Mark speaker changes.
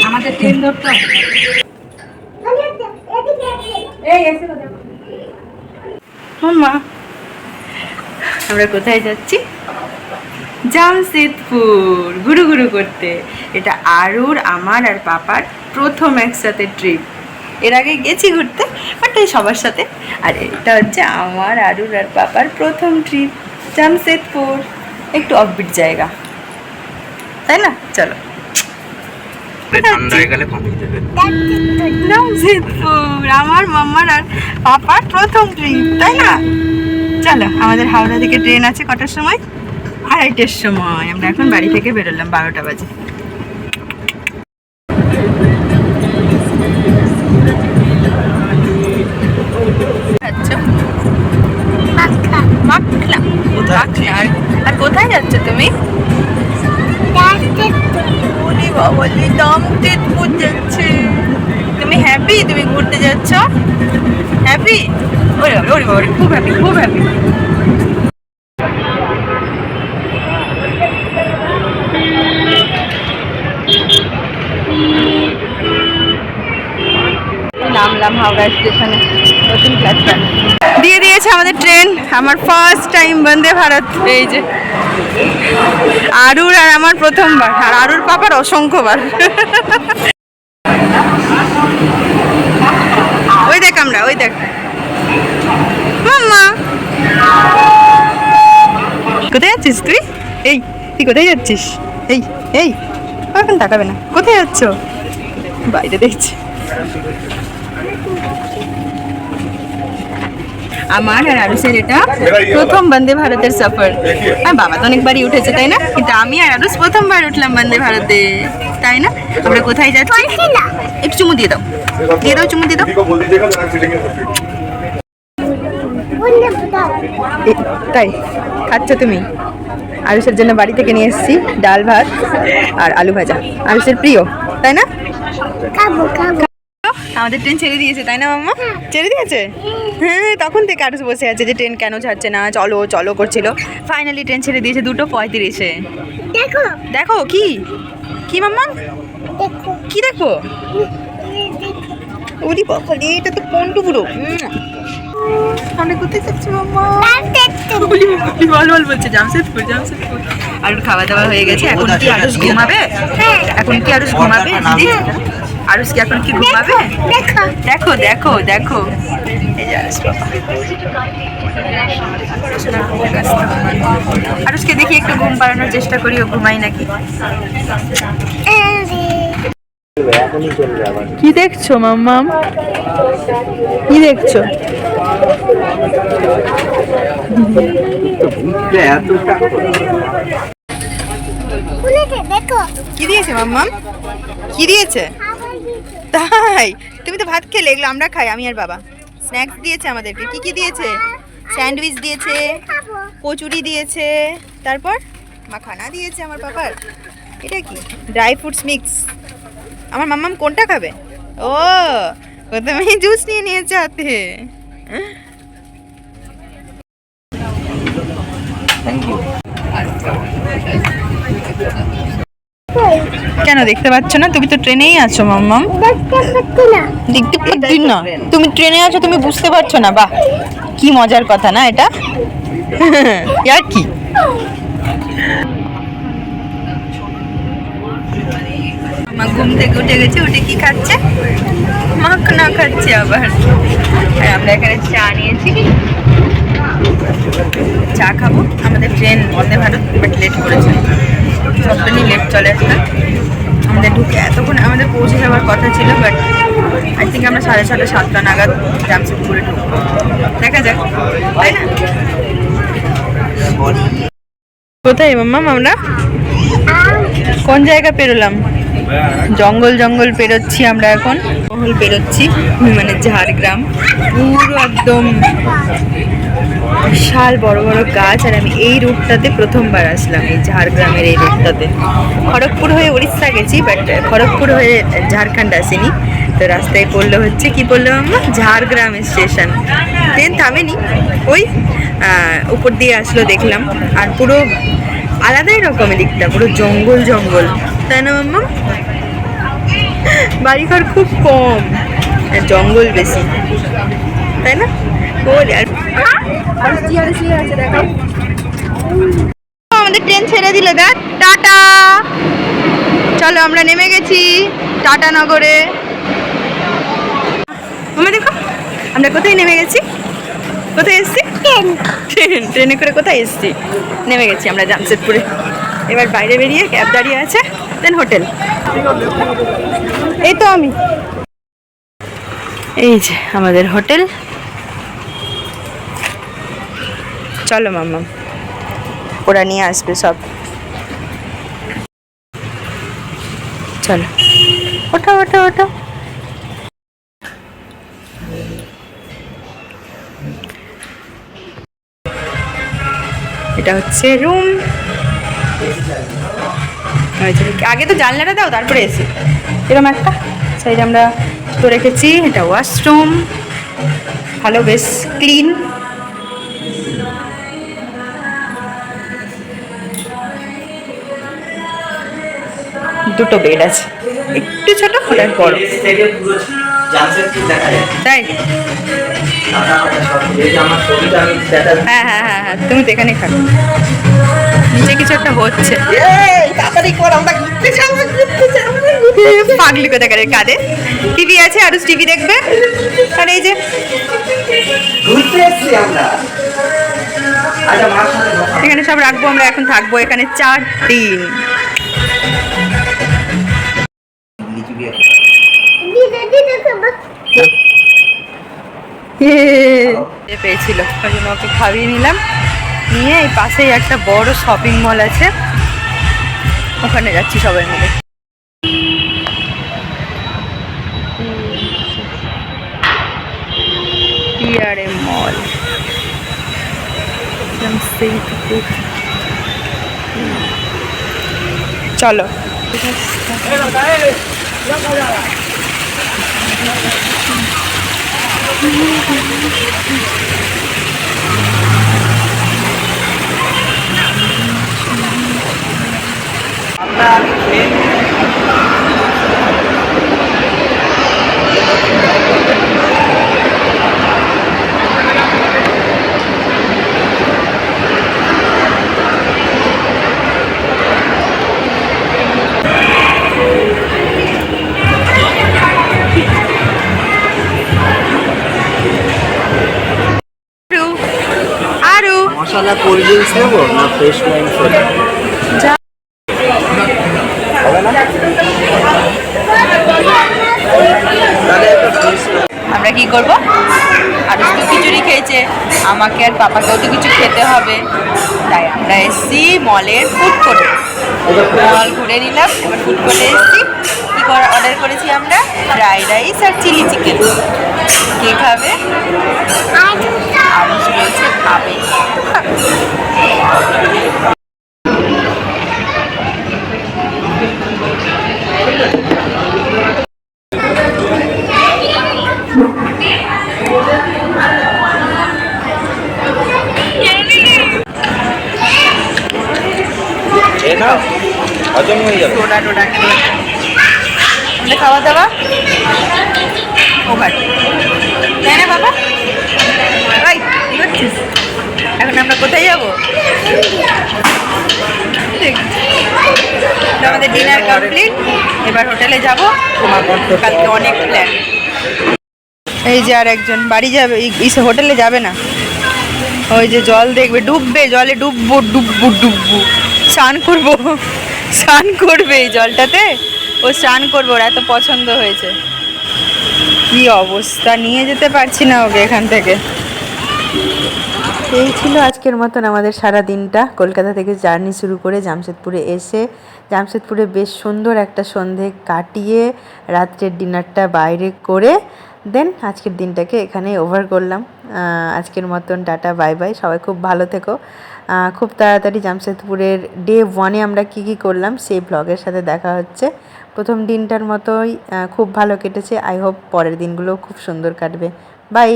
Speaker 1: আমাদের ট্রেন ধরতে
Speaker 2: মাম্মা আমরা কোথায় যাচ্ছি? জামশেদপুর ঘুরু ঘুরু করতে। এটা আরুর, আমার আর পাপার প্রথম একসাথে ট্রিপ। এর আগে গেছি ঘুরতে, বাট এই সবার সাথে। আর এটা হচ্ছে আমার, আরুর আর পাপার প্রথম ট্রিপ জামশেদপুর। একটু অফবিট জায়গা, তাই না? চলো। জামশেদপুর আমার মাম্মার আর পাপার প্রথম ট্রিপ, তাই না? চলো, আমাদের হাওড়া থেকে ট্রেন আছে কটার সময়? 2:30টার সময়। আমরা এখন বাড়ি থেকে বেরোলাম 12টা বাজে। আর কোথায় যাচ্ছ তুমি? জামশেদপুর যাচ্ছে। তুমি হ্যাপি? তুমি ঘুরতে যাচ্ছ? হ্যাপি? ওরে ওরে ওরে, খুব হ্যাপি, খুব হ্যাপি। নামলাম হাওড়া স্টেশনে, নতুন প্ল্যাটফর্ম দিয়ে দিয়েছে আমাদের ট্রেন। আমার ফার্স্ট টাইম বন্দে ভারত। এই যে আরুর আর আমার প্রথমবার, আর আরুর পাপার অসংখ্যবার। ওই দেখ আমরা, ওই দেখ মাম্মা। কোথায় যাচ্ছিস তুই? তুই কোথায় যাচ্ছিস? এই এখন তাকাবে না। কোথায় যাচ্ছ? বাইরে দেখছি। আমার আর আরুষের এটা প্রথম বন্দে ভারতের সফর। আর বাবা তো অনেকবারই উঠেছে, তাই না? কিন্তু আমি আর আরুষ প্রথমবার উঠলাম বন্দে ভারতে, তাই না? আমরা কোথায় যাচ্ছি? একটু চুমু দিয়ে দাও, দিয়ে দাও, চুমু দিয়ে দাও। তাই খাচ্ছ তুমি? আরুষের জন্য বাড়ি থেকে নিয়ে এসেছি ডাল ভাত আর আলু ভাজা, আরুষের প্রিয়, তাই না? আমাদের ট্রেন ছেড়ে দিয়েছে, তাই না মাম্মা? ছেড়ে দিয়েছে? হ্যাঁ, তখন থেকে আরুষ বসে আছে যে ট্রেন কেন ছাড়ছে না, চলো চলো করছিল। ফাইনালি ট্রেন ছেড়ে দিয়েছে 2:35-এ। দেখো দেখো, কি কি মাম্মা? কি দেখো? ওরে বাবা রে, এটা তো কোনটু পুরো। আমরা কোথায় যাচ্ছি মাম্মা? বল বল বলছে জামশেদপুর, জামশেদপুর। আরুর খাওয়া দাওয়া হয়ে গেছে। এখন কি আরুষ ঘুমাবে? এখন কি আরুষ ঘুমাবে? আরুষ কি এখন কি ঘুমাবে? দেখো দেখো দেখো, এই যে আরুষ বাবা। আরুষকে দেখি একটু ঘুম পাড়ানোর চেষ্টা করি, ও ঘুমাই নাকি। কি দেখছো মাম্মাম? কি দেখছো? কি দিয়েছে মাম্মাম? কি দিয়েছে? তাই? তুমি তো ভাত খেলে, এগুলো আমরা খাই, আমি আর বাবা। স্ন্যাক্স দিয়েছে আমাদেরকে। কি কি দিয়েছে? স্যান্ডউইচ দিয়েছে, কচুরি দিয়েছে, তারপর মাখানা দিয়েছে আমার পাপার। এটা কি? Dry fruits mix. আমার মাম্মাম কোনটা খাবে? ও প্রথমে জুস নিয়ে নিয়েছে হাতে। কেন দেখতে পাচ্ছ না? তুমি তো ট্রেনেই আছো মাম্মাম। দেখতে পাচ্ছি না, তুমি ট্রেনে আছো, তুমি বুঝতে পারছো না? বাহ, কি মজার কথা না এটা? আর কি মা ঘুম থেকে উঠে গেছে, উঠে কি খাচ্ছে? মাখনা খাচ্ছে আবার। আর আমরা এখানে চা নিয়েছি, চা খাবো। আমাদের train Vande Bharat, but let করেছে, সবটাই লেট চলে আসবে। আমাদের ঢুকে এতক্ষণ আমাদের পৌঁছে যাওয়ার কথা ছিল, বাট আই থিঙ্ক আমরা 6:30 7টা নাগাদ জামশেদপুরে ঢুকবো। দেখা যাক, তাই না? কোথায় মাম্মাম আমরা? কোন জায়গা পেরোলাম? জঙ্গল জঙ্গল পেরোচ্ছি আমরা এখন, মহল পেরোচ্ছি, মানে ঝাড়গ্রাম। পুরো একদম বিশাল বড় বড় গাছ। আর আমি এই রুটটাতে প্রথমবার আসলাম, এই ঝাড়গ্রামের এই রুটটাতে। খড়গপুর হয়ে উড়িষ্যা গেছি, বাট খড়গপুর হয়ে ঝাড়খণ্ড আসিনি। তো রাস্তায় পড়লো হচ্ছে, কি বললাম আমরা, ঝাড়গ্রাম স্টেশন। ট্রেন থামেনি, ওই উপর দিয়ে আসলো দেখলাম। আর পুরো আলাদাই রকমের দিকটা, পুরো জঙ্গল জঙ্গল, তাই না মাম্মা? বাড়িঘর খুব কম, আর জঙ্গল বেশি, তাই না? আমাদের ট্রেন ছেড়ে দিল, দেখ, টাটা। চলো আমরা নেমে গেছি টাটা নগরে। মামা দেখো আমরা কোথায় নেমে গেছি, কোথায় এসছি? ট্রেনে করে কোথায় এসছি? নেমে গেছি আমরা জামশেদপুরে। এবার বাইরে বেরিয়ে ক্যাব দাঁড়িয়ে আছে, দেন হোটেল। এই তো আমি, এই যে আমাদের হোটেল। চলো মাম্মা, ওরা নিয়ে আসবে সব। চলো ওঠো ওঠো ওঠো। এটা হচ্ছে রুম। আগে তো জানলাটা দাও, তারপরে এসি। এরকম একটা সাইড আমরা তো রেখেছি। এটা ওয়াশরুম, ভালো, বেশ ক্লিন। দুটো বেড আছে, একটু ছোট, ওটা বড়, তাই? হ্যাঁ হ্যাঁ হ্যাঁ হ্যাঁ, তুমি তো এখানে থাকো। নিচে কিছু একটা হচ্ছে, পাগলি কোথাকার, কাঁদে। টিভি আছে, আরো টিভি দেখবে। আর এই যে এখানে সব রাখবো আমরা, এখন থাকবো এখানে 4 দিন। পেয়েছিল, ওই জন্য ওকে খাইয়ে নিলাম। নিয়ে এই পাশেই একটা বড় শপিং মল আছে, ওখানে যাচ্ছি সবাই মিলে। PRM মল, চলো।
Speaker 3: মশলা কোল্ড ড্রিঙ্কস নেবো না ফ্রেশ ওয়াইন?
Speaker 2: আমরা কি করব? আর তো খিচুড়ি খেয়েছে, আমাকে আর পাপাকেও তো কিছু খেতে হবে, তাই আমরা এসছি মলের ফুড কোর্টে। মল ঘুরে নিলাম, এবার ফুড কোর্টে এসছি। কী অর্ডার করেছি আমরা? ফ্রাইড রাইস আর চিলি চিকেন। কে খাবে? আরুষ বলছে খাবে।
Speaker 3: হজম হয়ে যাবে।
Speaker 2: টোটা টোটা খেয়ে আমাদের খাওয়া দাওয়া ওভার, তাই না বাবা? ভাই কি করছিস? এখন আমরা কোথায় যাবো? আমাদের ডিনার কমপ্লিট, এবার হোটেলে যাবো। কালকে অনেক প্ল্যান। এই যে আর একজন বাড়ি যাবে, হোটেলে যাবে না, ওই যে জল দেখবে, ডুববে, জলে ডুববো ডুববো ডুববো, স্নান করবো, স্নান করবে এই জলটাতে, ও স্নান করবো, ওর এত পছন্দ হয়েছে। কি অবস্থা, নিয়ে যেতে পারছি না ওকে এখান থেকে। এই ছিল আজকের মতন আমাদের সারা দিনটা। কলকাতা থেকে জার্নি শুরু করে জামশেদপুরে এসে জামশেদপুরে বেশ সুন্দর একটা সন্ধে কাটিয়ে রাত্রের ডিনারটা বাইরে করে দেন আজকের দিনটাকে এখানে ওভার করলাম। আজকের মতন টাটা, বাই বাই, সবাই খুব ভালো থেকো। খুব তাড়াতাড়ি জামশেদপুরের ডে 1-এ আমরা কী কী করলাম সেই ব্লগের সাথে দেখা হচ্ছে। প্রথম দিনটার মতোই খুব ভালো কেটেছে, আই হোপ পরের দিনগুলো খুব সুন্দর কাটবে। বাই।